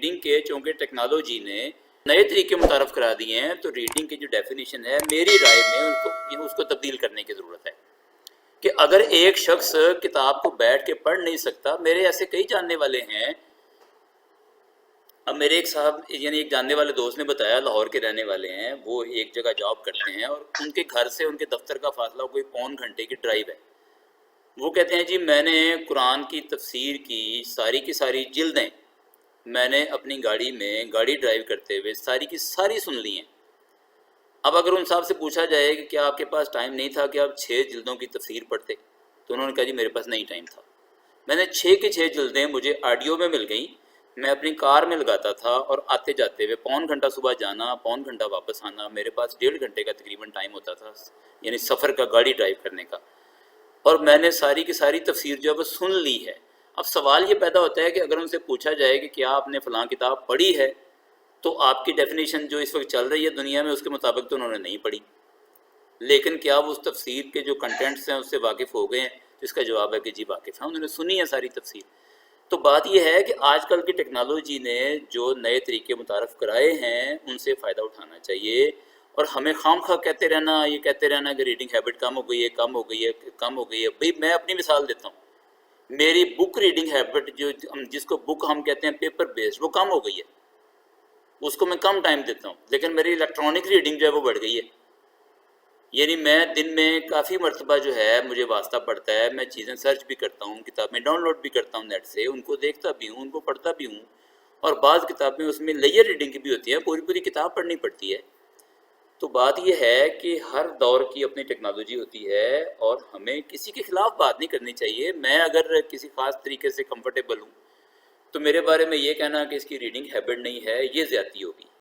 Reading کے چونکہ technology نے نئے طریقے متعارف کرا دیے ہیں، تو ریڈنگ کی جو ڈیفینیشن ہے میری رائے میں اس کو تبدیل کرنے کی ضرورت ہے کہ اگر ایک شخص کتاب کو بیٹھ کے پڑھ نہیں سکتا، میرے ایسے کئی جاننے والے ہیں. اب میرے ایک صاحب یعنی ایک جاننے والے دوست نے بتایا، لاہور کے رہنے والے ہیں، وہ ایک جگہ جاب کرتے ہیں اور ان کے گھر سے ان کے دفتر کا فاصلہ کوئی پون گھنٹے کی ڈرائیو ہے. وہ کہتے ہیں جی میں نے قرآن کی تفسیر کی ساری جلدیں میں نے اپنی گاڑی میں گاڑی ڈرائیو کرتے ہوئے ساری کی ساری سن لی ہیں. اب اگر ان صاحب سے پوچھا جائے کہ کیا آپ کے پاس ٹائم نہیں تھا کہ آپ 6 جلدوں کی تفسیر پڑھتے، تو انہوں نے کہا جی میرے پاس نہیں ٹائم تھا. میں نے 6 کی 6 جلدیں مجھے آڈیو میں مل گئیں، میں اپنی کار میں لگاتا تھا اور آتے جاتے ہوئے پون گھنٹہ صبح جانا، پون گھنٹہ واپس آنا، میرے پاس 1.5 گھنٹے کا تقریباً ٹائم ہوتا تھا، یعنی سفر کا، گاڑی ڈرائیو کرنے کا. اور میں نے ساری کی ساری تفسیر جو ہے وہ سن لی ہے. اب سوال یہ پیدا ہوتا ہے کہ اگر ان سے پوچھا جائے کہ کیا آپ نے فلاں کتاب پڑھی ہے، تو آپ کی ڈیفینیشن جو اس وقت چل رہی ہے دنیا میں اس کے مطابق تو انہوں نے نہیں پڑھی، لیکن کیا وہ اس تفسیر کے جو کنٹینٹس ہیں اس سے واقف ہو گئے ہیں؟ تو اس کا جواب ہے کہ جی واقف ہیں، انہوں نے سنی ہے ساری تفسیر. تو بات یہ ہے کہ آج کل کی ٹیکنالوجی نے جو نئے طریقے متعارف کرائے ہیں ان سے فائدہ اٹھانا چاہیے، اور ہمیں خام خواہ کہتے رہنا، یہ کہتے رہنا کہ ریڈنگ ہیبٹ کم ہو گئی ہے، کم ہو گئی ہے، کم ہو گئی ہے. بھئی میں اپنی مثال دیتا ہوں، میری بک ریڈنگ ہیبٹ جس کو بک ہم کہتے ہیں پیپر بیسڈ، وہ کم ہو گئی ہے، اس کو میں کم ٹائم دیتا ہوں. لیکن میری الیکٹرانک ریڈنگ جو ہے وہ بڑھ گئی ہے. یعنی میں دن میں کافی مرتبہ جو ہے مجھے واسطہ پڑتا ہے، میں چیزیں سرچ بھی کرتا ہوں، کتابیں ڈاؤن لوڈ بھی کرتا ہوں نیٹ سے، ان کو دیکھتا بھی ہوں، ان کو پڑھتا بھی ہوں. اور بعض کتابیں اس میں لیئر ریڈنگ کی بھی ہوتی ہیں، پوری کتاب پڑھنی پڑتی ہے. تو بات یہ ہے کہ ہر دور کی اپنی ٹیکنالوجی ہوتی ہے اور ہمیں کسی کے خلاف بات نہیں کرنی چاہیے. میں اگر کسی خاص طریقے سے کمفرٹیبل ہوں تو میرے بارے میں یہ کہنا کہ اس کی ریڈنگ ہیبٹ نہیں ہے، یہ زیادتی ہوگی.